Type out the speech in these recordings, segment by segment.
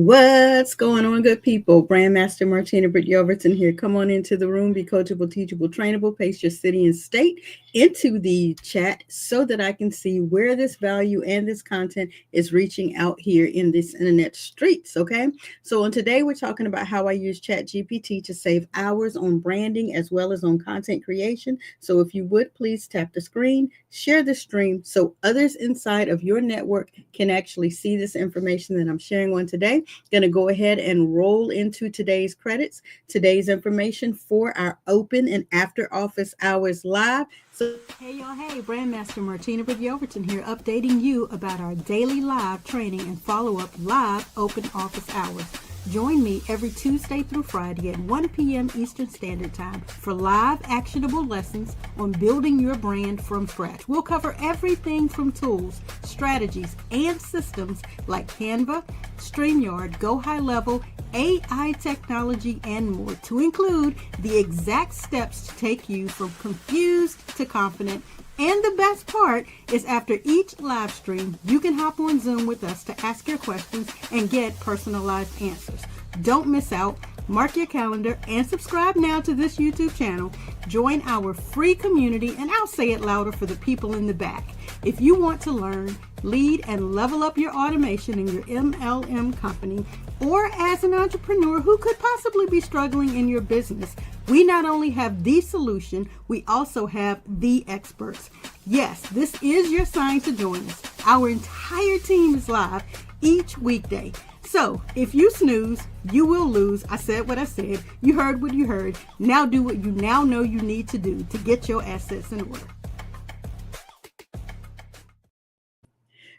What's going on, good people? Brandmaster Martina, Britt, Yelverton here. Come on into the room, be coachable, teachable, trainable. Paste your city and state into the chat so that I can see where this value and this content is reaching out here in this internet streets. Okay, so on today we're talking about how I use ChatGPT to save hours on branding as well as on content creation. So if you would please tap the screen, share the stream so others inside of your network can actually see this information that I'm sharing on today. Going to go ahead and roll into today's credits, today's information for our open and after office hours live. So, hey y'all, hey, Brandmaster Martina Britt Yelverton here, updating you about our daily live training and follow-up live open office hours. Join me every Tuesday through Friday at 1 p.m. Eastern Standard Time for live actionable lessons on building your brand from scratch. We'll cover everything from tools, strategies, and systems like Canva, StreamYard, Go High Level, AI technology, and more, to include the exact steps to take you from confused to confident. And the best part is after each live stream, you can hop on Zoom with us to ask your questions and get personalized answers. Don't miss out. Mark your calendar and subscribe now to this YouTube channel. Join our free community, and I'll say it louder for the people in the back. If you want to learn, lead, and level up your automation in your MLM company, or as an entrepreneur who could possibly be struggling in your business, we not only have the solution, we also have the experts. Yes, this is your sign to join us. Our entire team is live each weekday. So if you snooze, you will lose. I said what I said. You heard what you heard. Now do what you now know you need to do to get your assets in order.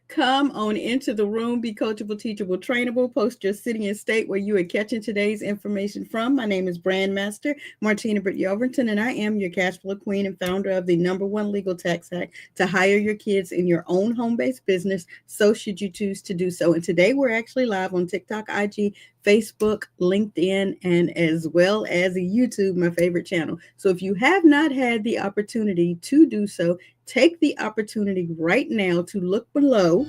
Come on into the room, be coachable, teachable, trainable. Post your city and state where you are catching today's information from. My name is Brandmaster Martina Britt Yelverton, and I am your cash flow queen and founder of the #1 legal tax hack to hire your kids in your own home-based business, so should you choose to do so. And today we're actually live on TikTok, IG, Facebook, LinkedIn, and as well as YouTube, my favorite channel. So if you have not had the opportunity to do so, take the opportunity right now to look below.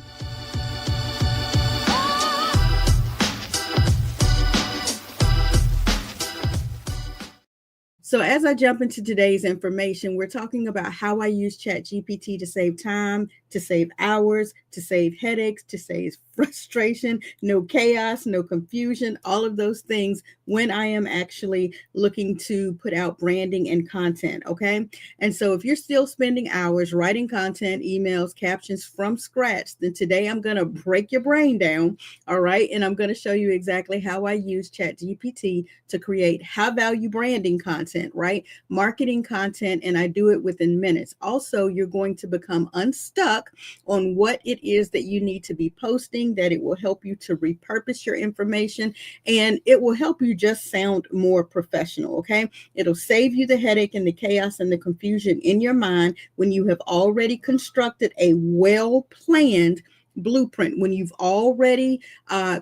So as I jump into today's information, we're talking about how I use ChatGPT to save time, to save hours, to save headaches, to save frustration, no chaos, no confusion, all of those things when I am actually looking to put out branding and content, okay? And so if you're still spending hours writing content, emails, captions from scratch, then today I'm going to break your brain down, all right? And I'm going to show you exactly how I use ChatGPT to create high-value branding content, right? Marketing content, and I do it within minutes. Also, you're going to become unstuck on what it is that you need to be posting, that it will help you to repurpose your information, and it will help you just sound more professional, okay? It'll save you the headache and the chaos and the confusion in your mind when you have already constructed a well-planned blueprint, when you've already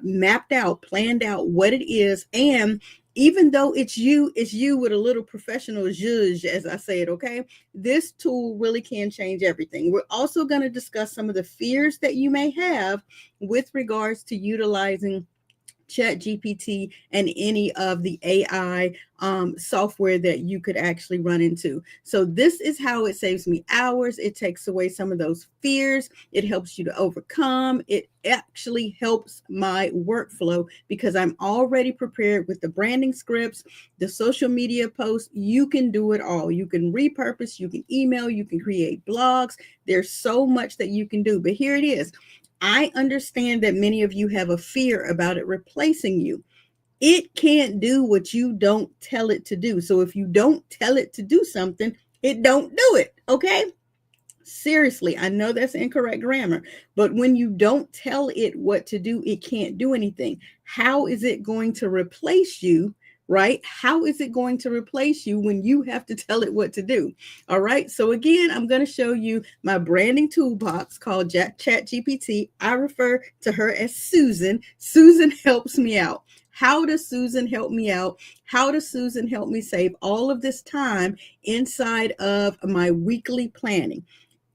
mapped out, planned out what it is. And even though it's you with a little professional zhuzh, as I say it, okay? This tool really can change everything. We're also going to discuss some of the fears that you may have with regards to utilizing ChatGPT and any of the AI software that you could actually run into. So this is how it saves me hours. It takes away some of those fears. It helps you to overcome. It actually helps my workflow because I'm already prepared with the branding scripts, the social media posts. You can do it all. You can repurpose, you can email, you can create blogs. There's so much that you can do, but here it is. I understand that many of you have a fear about it replacing you. It can't do what you don't tell it to do. So if you don't tell it to do something, it don't do it, okay? Seriously, I know that's incorrect grammar, but when you don't tell it what to do, it can't do anything. How is it going to replace you? Right? How is it going to replace you when you have to tell it what to do? All right. So again, I'm going to show you my branding toolbox called ChatGPT. I refer to her as Susan. Susan helps me out. How does Susan help me out? How does Susan help me save all of this time inside of my weekly planning?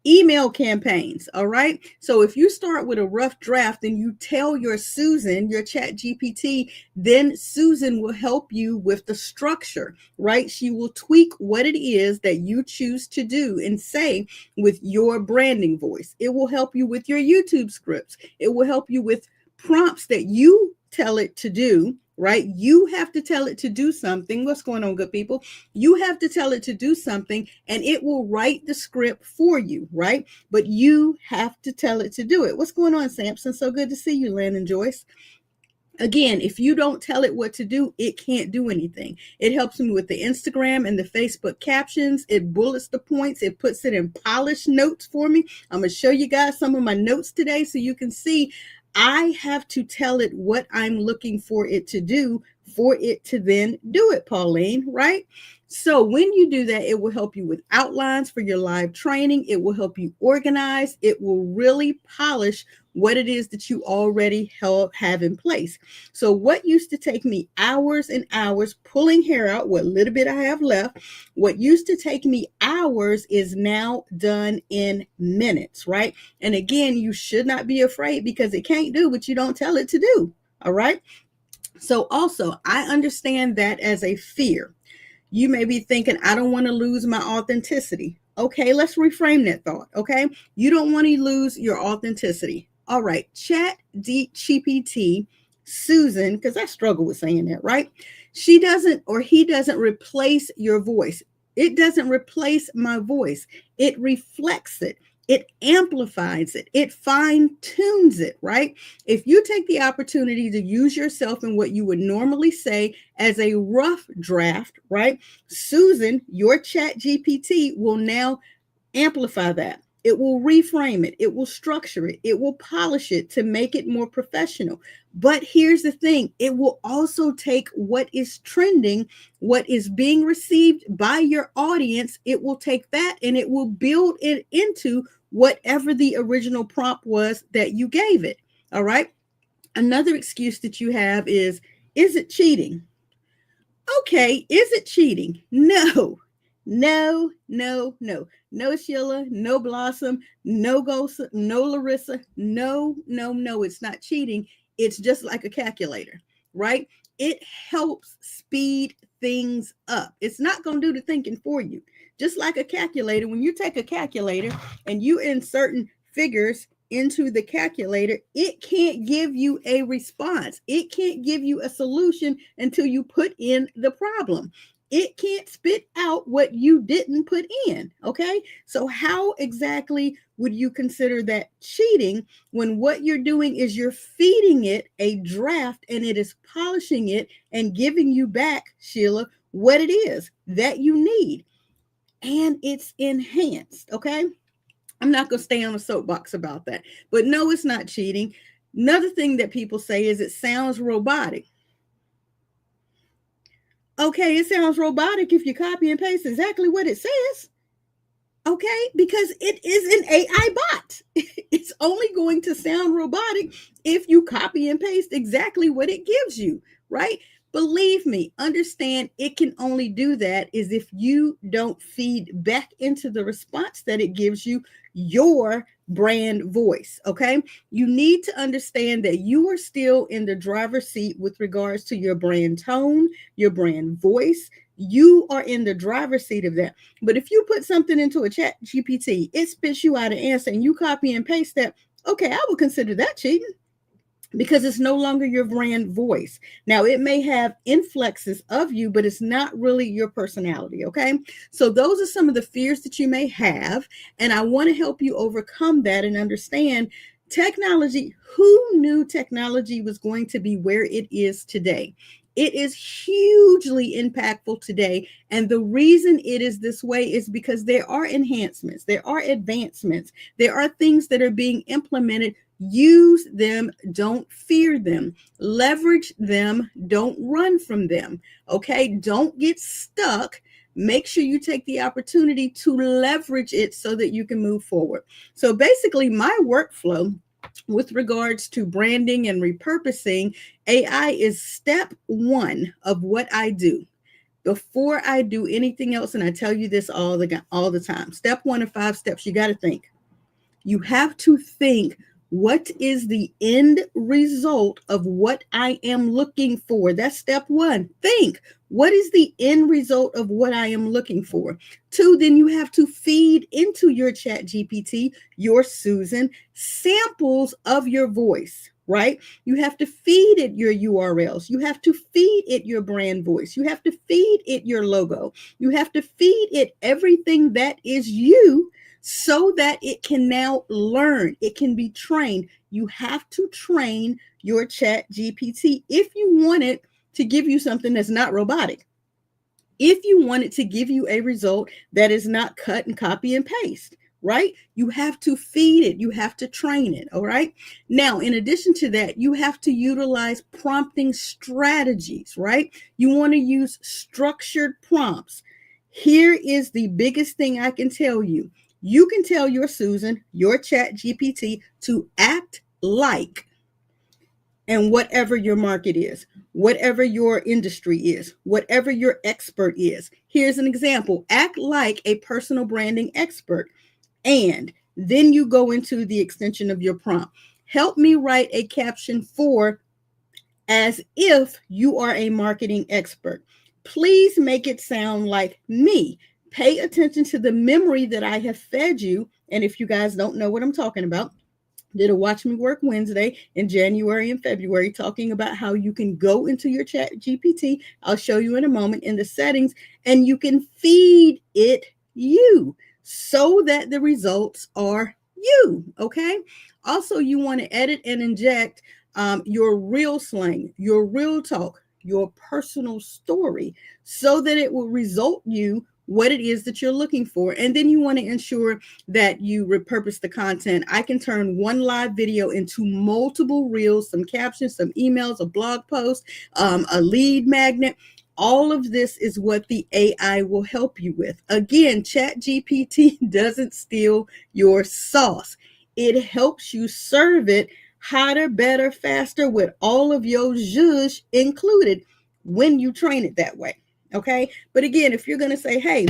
email campaigns. All right. So if you start with a rough draft and you tell your Susan, your chat GPT, then Susan will help you with the structure, right? She will tweak what it is that you choose to do and say with your branding voice. It will help you with your YouTube scripts. It will help you with prompts that you tell it to do, right? You have to tell it to do something. What's going on, good people? You have to tell it to do something and it will write the script for you, right? But you have to tell it to do it. What's going on, Samson? So good to see you, Landon Joyce. Again, if you don't tell it what to do, it can't do anything. It helps me with the Instagram and the Facebook captions. It bullets the points. It puts it in polished notes for me. I'm going to show you guys some of my notes today so you can see I have to tell it what I'm looking for it to do for it to then do it, Pauline, right? So when you do that, it will help you with outlines for your live training. It will help you organize. It will really polish what it is that you already have in place. So what used to take me hours and hours pulling hair out, what little bit I have left, what used to take me hours is now done in minutes, right? And again, you should not be afraid because it can't do what you don't tell it to do, all right? So also, I understand that as a fear. You may be thinking, I don't want to lose my authenticity. Okay, let's reframe that thought. Okay, you don't want to lose your authenticity. All right, ChatGPT, Susan, because I struggle with saying that, right? She doesn't or he doesn't replace your voice. It doesn't replace my voice. It reflects it. It amplifies it. It fine tunes it, right? If you take the opportunity to use yourself in what you would normally say as a rough draft, right? Susan, your chat GPT will now amplify that. It will reframe it. It will structure it. It will polish it to make it more professional. But here's the thing. It will also take what is trending, what is being received by your audience. It will take that and it will build it into whatever the original prompt was that you gave it. All right. Another excuse that you have is it cheating? Okay, is it cheating? No, no, no, no. No Sheila, no Blossom, no Ghost, no Larissa. No, no, no, it's not cheating. It's just like a calculator, right? It helps speed things up. It's not going to do the thinking for you. Just like a calculator, when you take a calculator and you insert figures into the calculator, it can't give you a response. It can't give you a solution until you put in the problem. It can't spit out what you didn't put in. Okay. So how exactly would you consider that cheating when what you're doing is you're feeding it a draft and it is polishing it and giving you back, Sheila, what it is that you need. And it's enhanced. Okay. I'm not going to stay on a soapbox about that. But no, it's not cheating. Another thing that people say is it sounds robotic. Okay, it sounds robotic if you copy and paste exactly what it says. Okay, because it is an AI bot. It's only going to sound robotic if you copy and paste exactly what it gives you, right? Believe me, understand it can only do that is if you don't feed back into the response that it gives you your brand voice, okay? You need to understand that you are still in the driver's seat with regards to your brand tone, your brand voice. You are in the driver's seat of that. But if you put something into a chat GPT, it spits you out an answer and you copy and paste that, okay, I would consider that cheating because it's no longer your brand voice. Now, it may have inflexes of you, but it's not really your personality, okay? So those are some of the fears that you may have, and I want to help you overcome that and understand technology. Who knew technology was going to be where it is today? It is hugely impactful today. And the reason it is this way is because there are enhancements, there are advancements, there are things that are being implemented. Use them, don't fear them. Leverage them, don't run from them. Okay, don't get stuck. Make sure you take the opportunity to leverage it so that you can move forward. So basically, my workflow with regards to branding and repurposing, AI is step one of what I do. Before I do anything else, and I tell you this all the time, step one of 5 steps, you got to think. You have to think, what is the end result of what I am looking for? That's step one. Think, what is the end result of what I am looking for? Two, then you have to feed into your ChatGPT, your Susan, samples of your voice, right? You have to feed it your URLs. You have to feed it your brand voice. You have to feed it your logo. You have to feed it everything that is you, so that it can now learn, it can be trained. You have to train your ChatGPT if you want it to give you something that's not robotic. If you want it to give you a result that is not cut and copy and paste, right? You have to feed it. You have to train it. All right. Now, in addition to that, you have to utilize prompting strategies, right? You want to use structured prompts. Here is the biggest thing I can tell you. You can tell your Susan, your ChatGPT, to act like, and whatever your market is, whatever your industry is, whatever your expert is. Here's an example. Act like a personal branding expert. And then you go into the extension of your prompt. Help me write a caption for as if you are a marketing expert. Please make it sound like me. Pay attention to the memory that I have fed you. And if you guys don't know what I'm talking about, did a Watch Me Work Wednesday in January and February talking about how you can go into your ChatGPT. I'll show you in a moment in the settings, and you can feed it you so that the results are you. Okay. Also, you want to edit and inject your real slang, your real talk, your personal story, so that it will result you what it is that you're looking for. And then you want to ensure that you repurpose the content. I can turn one live video into multiple reels, some captions, some emails, a blog post, a lead magnet. All of this is what the AI will help you with. Again, ChatGPT doesn't steal your sauce. It helps you serve it hotter, better, faster, with all of your zhuzh included when you train it that way. Okay. But again, if you're going to say, hey,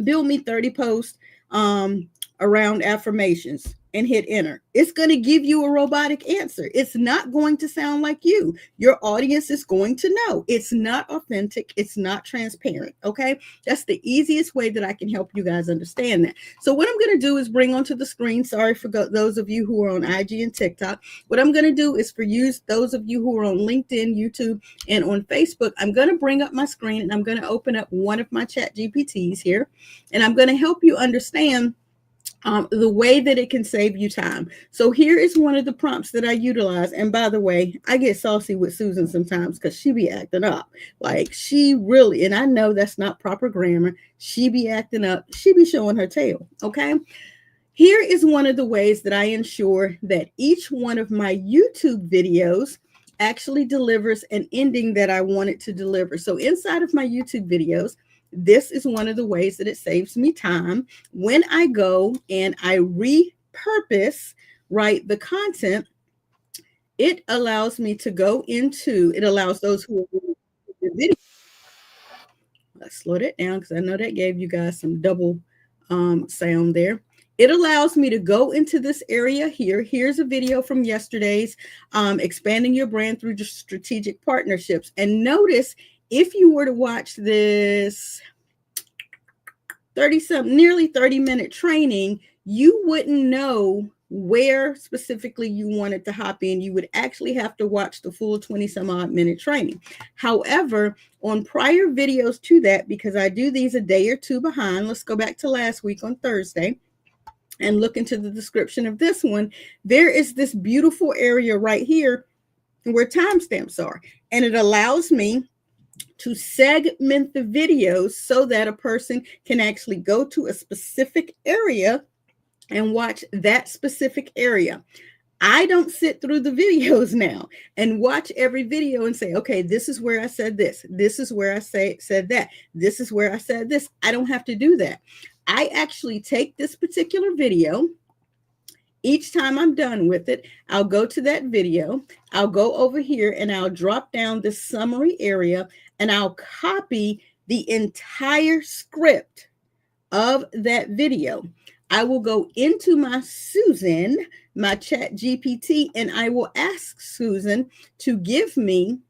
build me 30 posts around affirmations and hit enter, it's going to give you a robotic answer. It's not going to sound like you. Your audience is going to know it's not authentic. It's not transparent. Okay. That's the easiest way that I can help you guys understand that. So what I'm going to do is bring onto the screen, sorry for those of you who are on IG and TikTok. What I'm going to do is for those of you who are on LinkedIn, YouTube, and on Facebook, I'm going to bring up my screen and I'm going to open up one of my chat GPTs here, and I'm going to help you understand the way that it can save you time. So here is one of the prompts that I utilize. And by the way, I get saucy with Susan sometimes because she be acting up. Like she really, and I know that's not proper grammar. She be acting up. She be showing her tail. Okay. Here is one of the ways that I ensure that each one of my YouTube videos actually delivers an ending that I want it to deliver. So inside of my YouTube videos, this is one of the ways that it saves me time. When I go and I repurpose, right, the content, it allows me to go into, it allows those who are in the video. Let's slow that down because I know that gave you guys some double sound there. It allows me to go into this area here. Here's a video from yesterday's expanding your brand through strategic partnerships. And notice, if you were to watch this nearly 30-minute training, you wouldn't know where specifically you wanted to hop in. You would actually have to watch the full 20-some-odd minute training. However, on prior videos to that, because I do these a day or two behind, let's go back to last week on Thursday and look into the description of this one. There is this beautiful area right here where timestamps are, and it allows me to segment the videos so that a person can actually go to a specific area and watch that specific area. I don't sit through the videos now and watch every video and say, okay, this is where I said this. This is where I said that. This is where I said this. I don't have to do that. I actually take this particular video. Each time I'm done with it, I'll go to that video. I'll go over here and I'll drop down the summary area and I'll copy the entire script of that video, I will go into my Susan, my ChatGPT, and I will ask Susan to give me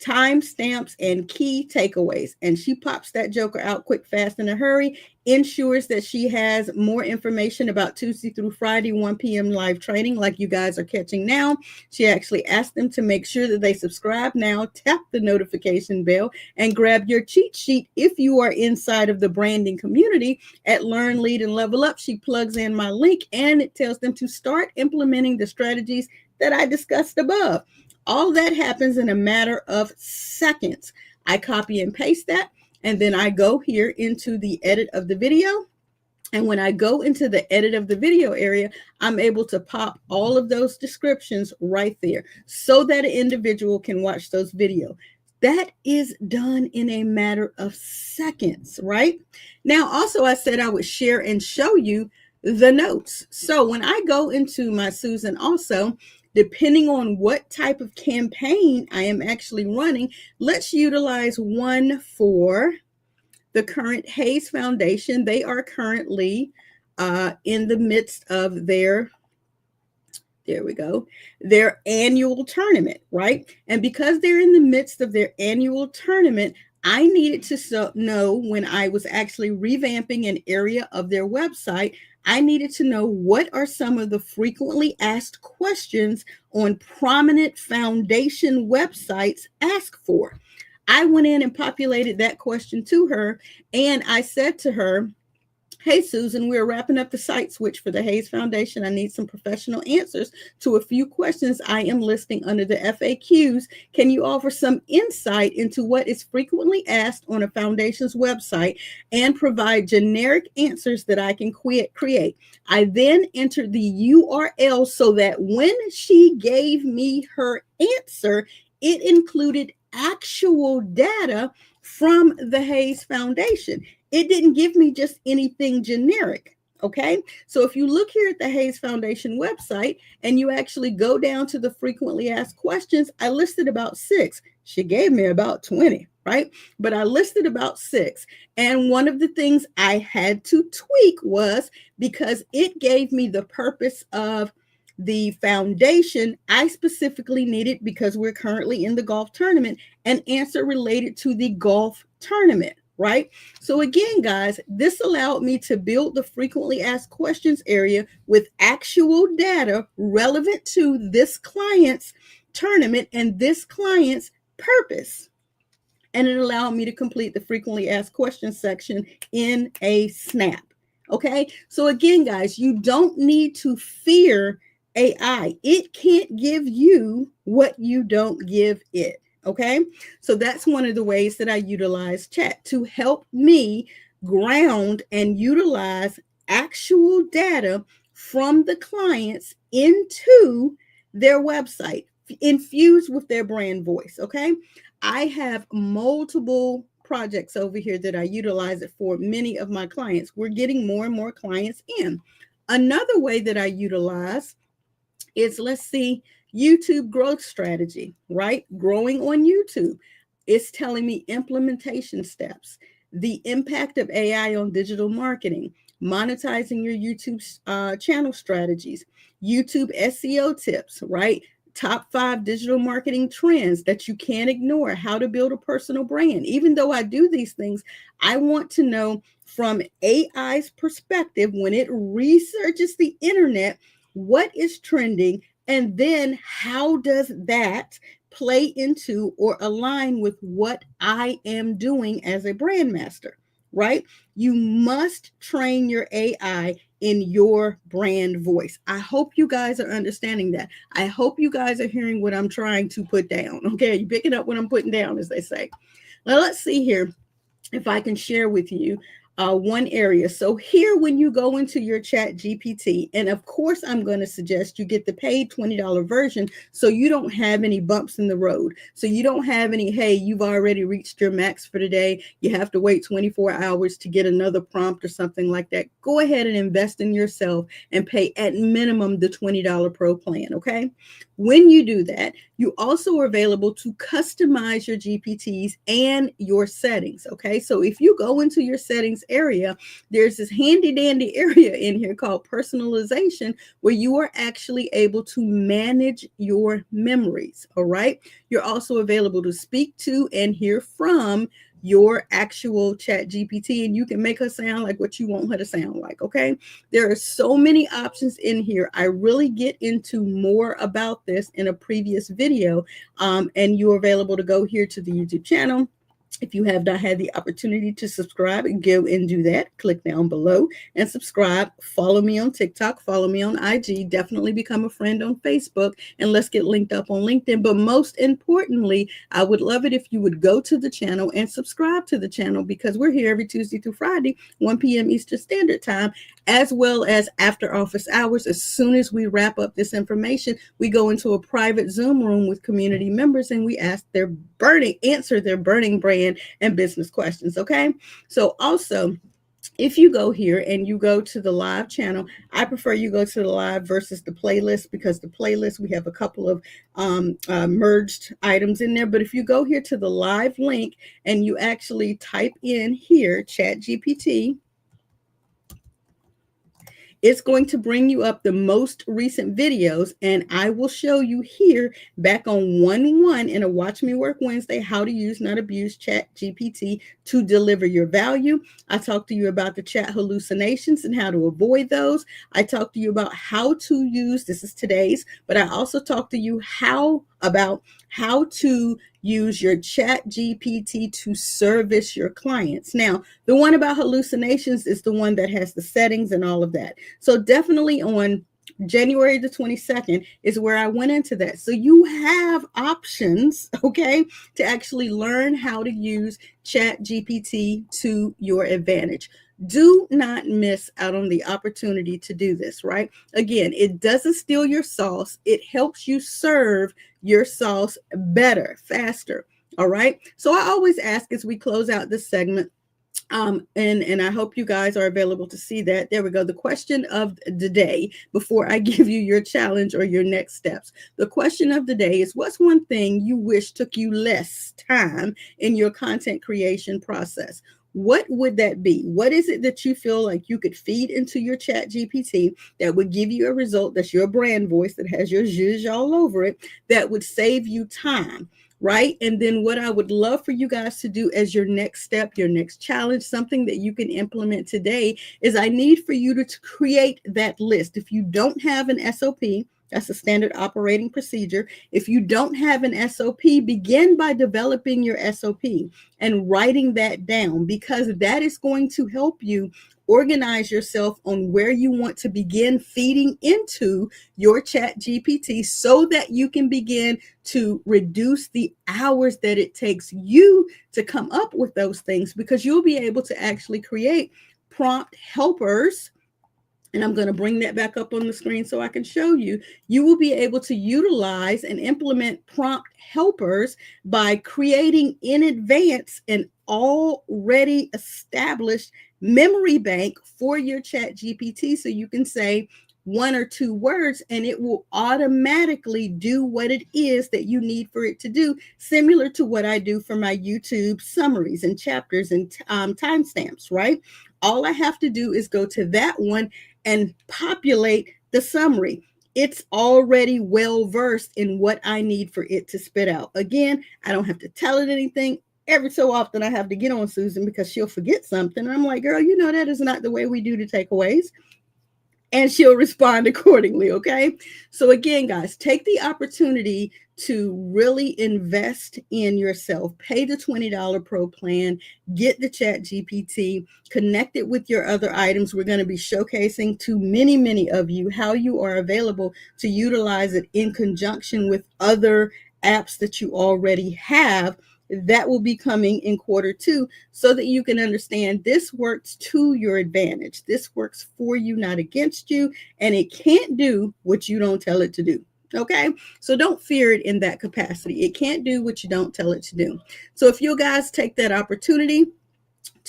timestamps and key takeaways. And she pops that joker out quick, fast, in a hurry, ensures that she has more information about Tuesday through Friday, 1 p.m. live training like you guys are catching now. She actually asked them to make sure that they subscribe now, tap the notification bell, and grab your cheat sheet if you are inside of the branding community at Learn, Lead, and Level Up. She plugs in my link and it tells them to start implementing the strategies that I discussed above. All that happens in a matter of seconds. I copy and paste that, and then I go here into the edit of the video. And when I go into the edit of the video area, I'm able to pop all of those descriptions right there so that an individual can watch those videos. That is done in a matter of seconds, right? Now, also, I said I would share and show you the notes. So when I go into my Susan also, depending on what type of campaign I am actually running, let's utilize one for the current Hayes Foundation. They are currently in the midst of their annual tournament, right? And because they're in the midst of their annual tournament, I needed to know when I was actually revamping an area of their website, I needed to know what are some of the frequently asked questions on prominent foundation websites asked for. I went in and populated that question to her, and I said to her, hey, Susan, we're wrapping up the site switch for the Hayes Foundation. I need some professional answers to a few questions I am listing under the FAQs. Can you offer some insight into what is frequently asked on a foundation's website and provide generic answers that I can create? I then entered the URL so that when she gave me her answer, it included actual data from the Hayes Foundation. It didn't give me just anything generic, okay? So if you look here at the Hayes Foundation website and you actually go down to the frequently asked questions, I listed about 6. She gave me about 20, right? But I listed about 6. And one of the things I had to tweak was because it gave me the purpose of the foundation, I specifically needed, because we're currently in the golf tournament, an answer related to the golf tournament, right? So again, guys, this allowed me to build the frequently asked questions area with actual data relevant to this client's tournament and this client's purpose. And it allowed me to complete the frequently asked questions section in a snap. Okay, so again, guys, you don't need to fear AI. It can't give you what you don't give it. Okay, so that's one of the ways that I utilize chat to help me ground and utilize actual data from the clients into their website, infused with their brand voice. Okay, I have multiple projects over here that I utilize it for many of my clients. We're getting more and more clients in. Another way that I utilize is, let's see, YouTube growth strategy, right? Growing on YouTube. It's telling me implementation steps, the impact of AI on digital marketing, monetizing your YouTube channel strategies, YouTube SEO tips, right? Top 5 digital marketing trends that you can't ignore, how to build a personal brand. Even though I do these things, I want to know from AI's perspective, when it researches the internet, what is trending, and then how does that play into or align with what I am doing as a brand master, right? You must train your AI in your brand voice. I hope you guys are understanding that. I hope you guys are hearing what I'm trying to put down. Okay, you picking up what I'm putting down, as they say. Now let's see here if I can share with you one area. So here, when you go into your ChatGPT, and of course, I'm going to suggest you get the paid $20 version so you don't have any bumps in the road. So you don't have any, hey, you've already reached your max for today. You have to wait 24 hours to get another prompt or something like that. Go ahead and invest in yourself and pay at minimum the $20 Pro plan, okay? When you do that, you also are available to customize your GPTs and your settings, okay? So if you go into your settings area, there's this handy dandy area in here called personalization, where you are actually able to manage your memories. All right. You're also available to speak to and hear from your actual chat GPT, and you can make her sound like what you want her to sound like. Okay. There are so many options in here. I really get into more about this in a previous video, and you're available to go here to the YouTube channel. If you have not had the opportunity to subscribe, go and do that. Click down below and subscribe. Follow me on TikTok. Follow me on IG. Definitely become a friend on Facebook. And let's get linked up on LinkedIn. But most importantly, I would love it if you would go to the channel and subscribe to the channel, because we're here every Tuesday through Friday, 1 p.m. Eastern Standard Time, as well as after office hours. As soon as we wrap up this information, we go into a private Zoom room with community members and we answer their burning brand and business questions. Okay. So also, if you go here and you go to the live channel, I prefer you go to the live versus the playlist, because the playlist, we have a couple of merged items in there. But if you go here to the live link and you actually type in here, ChatGPT, it's going to bring you up the most recent videos, and I will show you here back on 1-1 in a Watch Me Work Wednesday, how to use, not abuse ChatGPT to deliver your value. I talked to you about the chat hallucinations and how to avoid those. I talked to you about how to use, this is today's, but I also talked to you about how to use your chat GPT to service your clients. Now, the one about hallucinations is the one that has the settings and all of that. So definitely on January the 22nd is where I went into that. So you have options, okay, to actually learn how to use chat GPT to your advantage. Do not miss out on the opportunity to do this, right? Again, it doesn't steal your sauce. It helps you serve your sauce better, faster. All right. So I always ask as we close out this segment, and I hope you guys are available to see that. There we go. The question of the day, before I give you your challenge or your next steps. The question of the day is, what's one thing you wish took you less time in your content creation process? What would that be? What is it that you feel like you could feed into your chat GPT that would give you a result that's your brand voice, that has your zhuzh all over it, that would save you time? Right? And then what I would love for you guys to do as your next step, your next challenge, something that you can implement today, is I need for you to create that list. If you don't have an SOP, that's a standard operating procedure. If you don't have an SOP, begin by developing your SOP and writing that down, because that is going to help you organize yourself on where you want to begin feeding into your chat GPT, so that you can begin to reduce the hours that it takes you to come up with those things, because you'll be able to actually create prompt helpers. And I'm going to bring that back up on the screen so I can show you. You will be able to utilize and implement prompt helpers by creating in advance an already established memory bank for your chat GPT. So you can say 1 or 2 words and it will automatically do what it is that you need for it to do, similar to what I do for my YouTube summaries and chapters and timestamps, right? All I have to do is go to that one and populate the summary. It's already well versed in what I need for it to spit out. Again, I don't have to tell it anything. Every so often I have to get on Susan because she'll forget something. I'm like, girl, you know, that is not the way we do the takeaways. And she'll respond accordingly. Okay. So again, guys, take the opportunity to really invest in yourself. Pay the $20 pro plan, get the chat GPT, connect it with your other items. We're going to be showcasing to many, many of you how you are available to utilize it in conjunction with other apps that you already have. That will be coming in Q2, so that you can understand this works to your advantage. This works for you, not against you, and it can't do what you don't tell it to do. Okay, so don't fear it in that capacity. It can't do what you don't tell it to do. So if you guys take that opportunity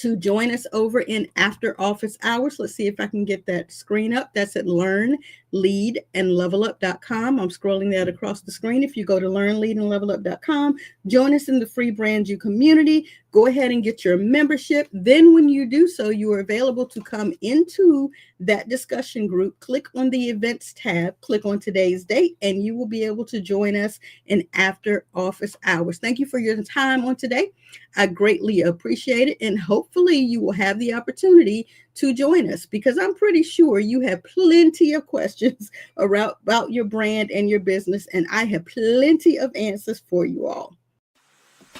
to join us over in after office hours. Let's see if I can get that screen up. That's at learnleadandlevelup.com. I'm scrolling that across the screen. If you go to learnleadandlevelup.com, join us in the free Brand You community. Go ahead and get your membership. Then when you do so, you are available to come into that discussion group. Click on the events tab, click on today's date, and you will be able to join us in after office hours. Thank you for your time on today. I greatly appreciate it. And hopefully you will have the opportunity to join us, because I'm pretty sure you have plenty of questions about your brand and your business. And I have plenty of answers for you all.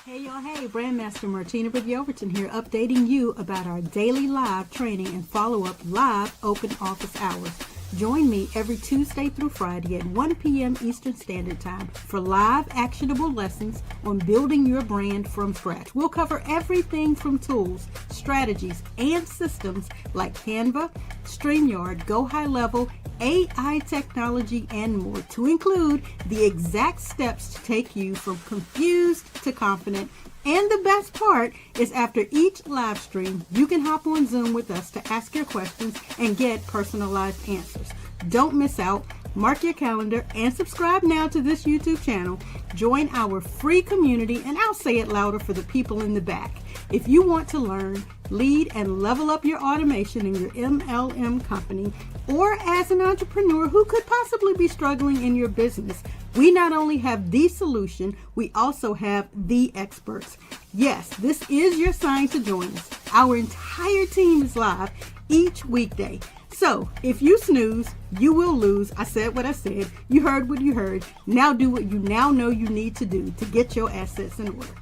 Hey y'all, hey, Brandmaster Martina with Yelverton here, updating you about our daily live training and follow-up live open office hours. Join me every Tuesday through Friday at 1 p.m. Eastern Standard Time for live actionable lessons on building your brand from scratch. We'll cover everything from tools, strategies, and systems like Canva, StreamYard, Go High Level, AI technology, and more, to include the exact steps to take you from confused to confident. And the best part is, after each live stream, you can hop on Zoom with us to ask your questions and get personalized answers. Don't miss out. Mark your calendar and subscribe now to this YouTube channel. Join our free community, and I'll say it louder for the people in the back. If you want to learn, lead, and level up your automation in your MLM company, or as an entrepreneur who could possibly be struggling in your business, we not only have the solution, we also have the experts. Yes, this is your sign to join us. Our entire team is live each weekday. So if you snooze, you will lose. I said what I said. You heard what you heard. Now do what you now know you need to do to get your assets in order.